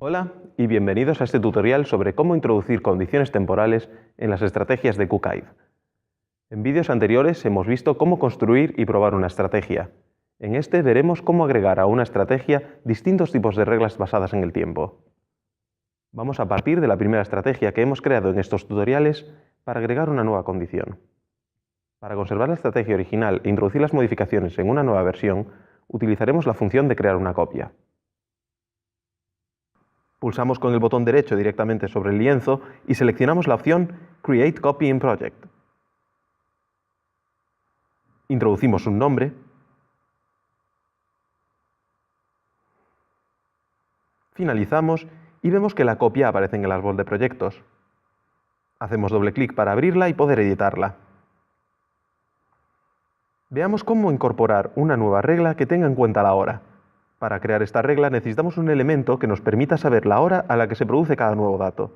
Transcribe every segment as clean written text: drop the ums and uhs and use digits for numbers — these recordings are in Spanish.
Hola y bienvenidos a este tutorial sobre cómo introducir condiciones temporales en las estrategias de QKive. En vídeos anteriores hemos visto cómo construir y probar una estrategia. En este veremos cómo agregar a una estrategia distintos tipos de reglas basadas en el tiempo. Vamos a partir de la primera estrategia que hemos creado en estos tutoriales para agregar una nueva condición. Para conservar la estrategia original e introducir las modificaciones en una nueva versión, utilizaremos la función de crear una copia. Pulsamos con el botón derecho directamente sobre el lienzo y seleccionamos la opción Create Copy in Project. Introducimos un nombre. Finalizamos y vemos que la copia aparece en el árbol de proyectos. Hacemos doble clic para abrirla y poder editarla. Veamos cómo incorporar una nueva regla que tenga en cuenta la hora. Para crear esta regla necesitamos un elemento que nos permita saber la hora a la que se produce cada nuevo dato.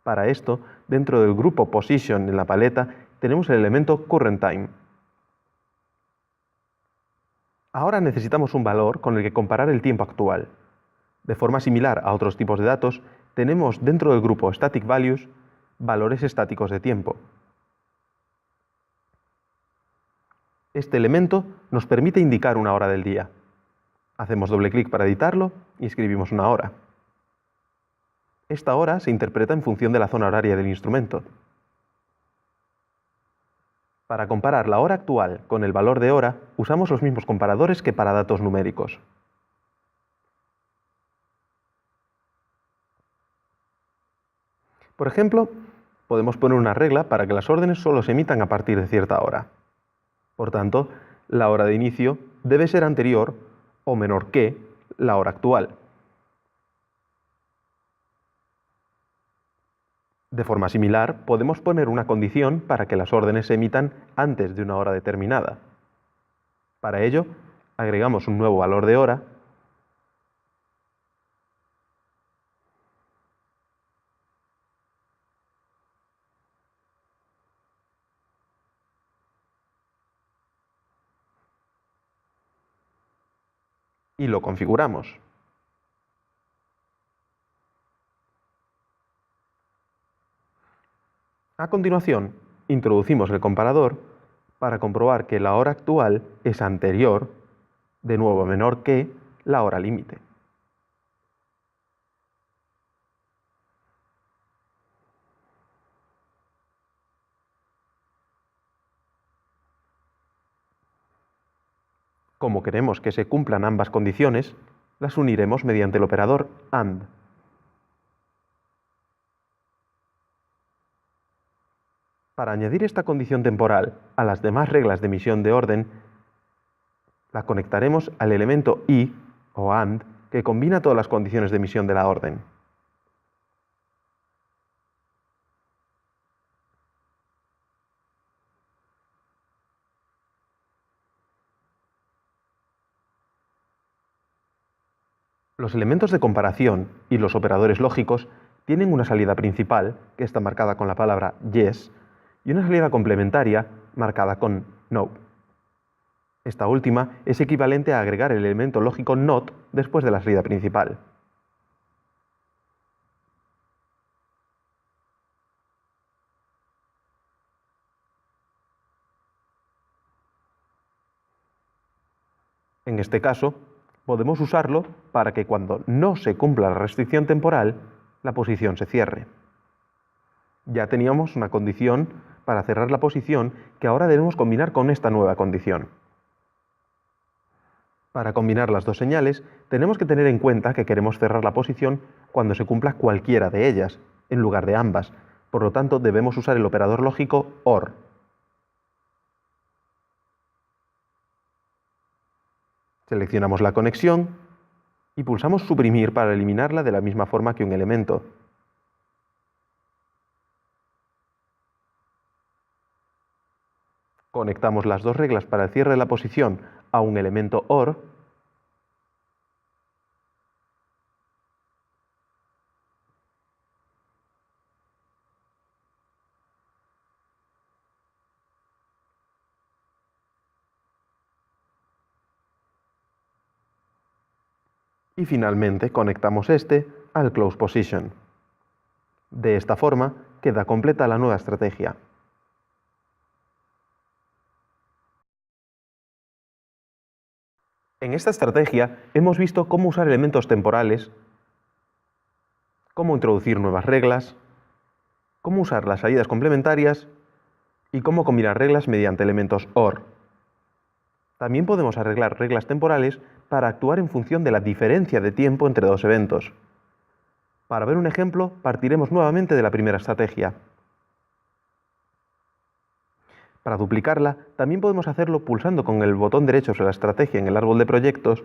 Para esto, dentro del grupo Position en la paleta, tenemos el elemento CurrentTime. Ahora necesitamos un valor con el que comparar el tiempo actual. De forma similar a otros tipos de datos, tenemos dentro del grupo Static Values valores estáticos de tiempo. Este elemento nos permite indicar una hora del día. Hacemos doble clic para editarlo y escribimos una hora. Esta hora se interpreta en función de la zona horaria del instrumento. Para comparar la hora actual con el valor de hora, usamos los mismos comparadores que para datos numéricos. Por ejemplo, podemos poner una regla para que las órdenes solo se emitan a partir de cierta hora. Por tanto, la hora de inicio debe ser anterior o menor que la hora actual. De forma similar, podemos poner una condición para que las órdenes se emitan antes de una hora determinada. Para ello, agregamos un nuevo valor de hora y lo configuramos. A continuación, introducimos el comparador para comprobar que la hora actual es anterior, de nuevo menor que, la hora límite. Como queremos que se cumplan ambas condiciones, las uniremos mediante el operador AND. Para añadir esta condición temporal a las demás reglas de emisión de orden, la conectaremos al elemento y o AND que combina todas las condiciones de emisión de la orden. Los elementos de comparación y los operadores lógicos tienen una salida principal, que está marcada con la palabra yes, y una salida complementaria marcada con no. Esta última es equivalente a agregar el elemento lógico not después de la salida principal. En este caso, podemos usarlo para que cuando no se cumpla la restricción temporal, la posición se cierre. Ya teníamos una condición para cerrar la posición que ahora debemos combinar con esta nueva condición. Para combinar las dos señales, tenemos que tener en cuenta que queremos cerrar la posición cuando se cumpla cualquiera de ellas, en lugar de ambas. Por lo tanto, debemos usar el operador lógico OR. Seleccionamos la conexión y pulsamos suprimir para eliminarla de la misma forma que un elemento. Conectamos las dos reglas para el cierre de la posición a un elemento OR Y finalmente conectamos este al Close Position. De esta forma queda completa la nueva estrategia. En esta estrategia hemos visto cómo usar elementos temporales, cómo introducir nuevas reglas, cómo usar las salidas complementarias y cómo combinar reglas mediante elementos OR. También podemos arreglar reglas temporales para actuar en función de la diferencia de tiempo entre dos eventos. Para ver un ejemplo, partiremos nuevamente de la primera estrategia. Para duplicarla, también podemos hacerlo pulsando con el botón derecho sobre la estrategia en el árbol de proyectos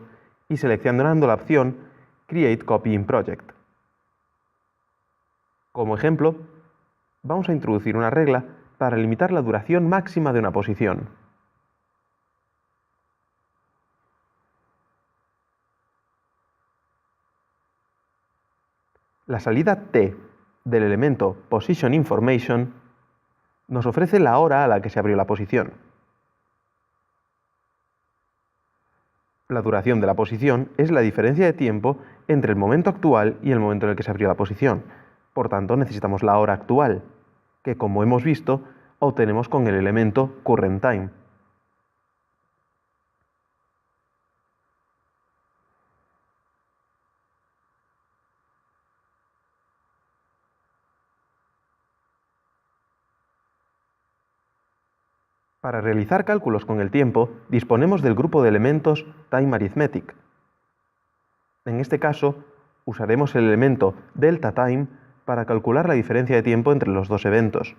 y seleccionando la opción Create Copy in Project. Como ejemplo, vamos a introducir una regla para limitar la duración máxima de una posición. La salida T del elemento Position Information nos ofrece la hora a la que se abrió la posición. La duración de la posición es la diferencia de tiempo entre el momento actual y el momento en el que se abrió la posición. Por tanto, necesitamos la hora actual, que como hemos visto, obtenemos con el elemento Current Time. Para realizar cálculos con el tiempo, disponemos del grupo de elementos Time Arithmetic. En este caso, usaremos el elemento Delta Time para calcular la diferencia de tiempo entre los dos eventos.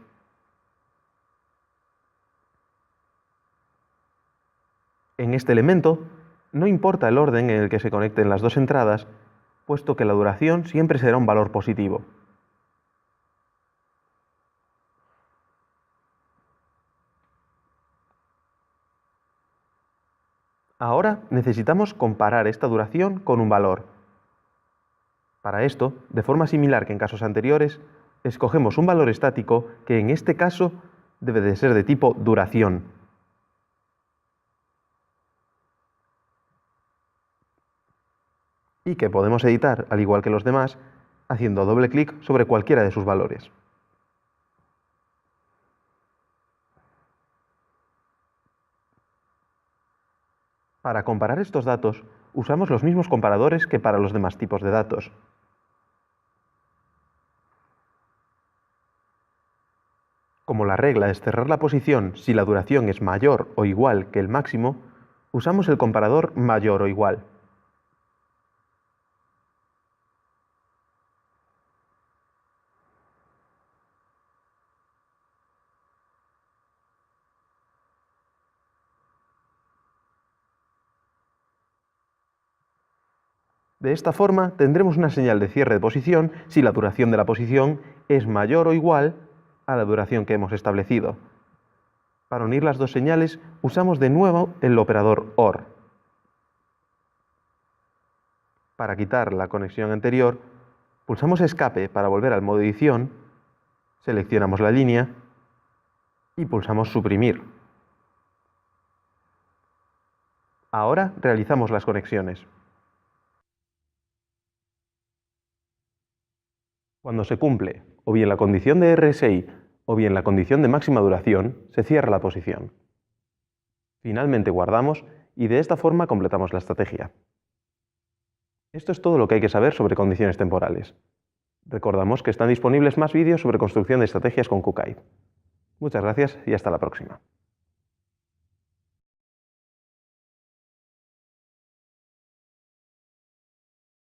En este elemento, no importa el orden en el que se conecten las dos entradas, puesto que la duración siempre será un valor positivo. Ahora necesitamos comparar esta duración con un valor. Para esto, de forma similar que en casos anteriores, escogemos un valor estático que en este caso debe de ser de tipo duración. Y que podemos editar, al igual que los demás, haciendo doble clic sobre cualquiera de sus valores. Para comparar estos datos, usamos los mismos comparadores que para los demás tipos de datos. Como la regla es cerrar la posición si la duración es mayor o igual que el máximo, usamos el comparador mayor o igual. De esta forma tendremos una señal de cierre de posición si la duración de la posición es mayor o igual a la duración que hemos establecido. Para unir las dos señales usamos de nuevo el operador OR. Para quitar la conexión anterior, pulsamos escape para volver al modo edición, seleccionamos la línea y pulsamos suprimir. Ahora realizamos las conexiones. Cuando se cumple o bien la condición de RSI o bien la condición de máxima duración, se cierra la posición. Finalmente guardamos y de esta forma completamos la estrategia. Esto es todo lo que hay que saber sobre condiciones temporales. Recordamos que están disponibles más vídeos sobre construcción de estrategias con QKive. Muchas gracias y hasta la próxima.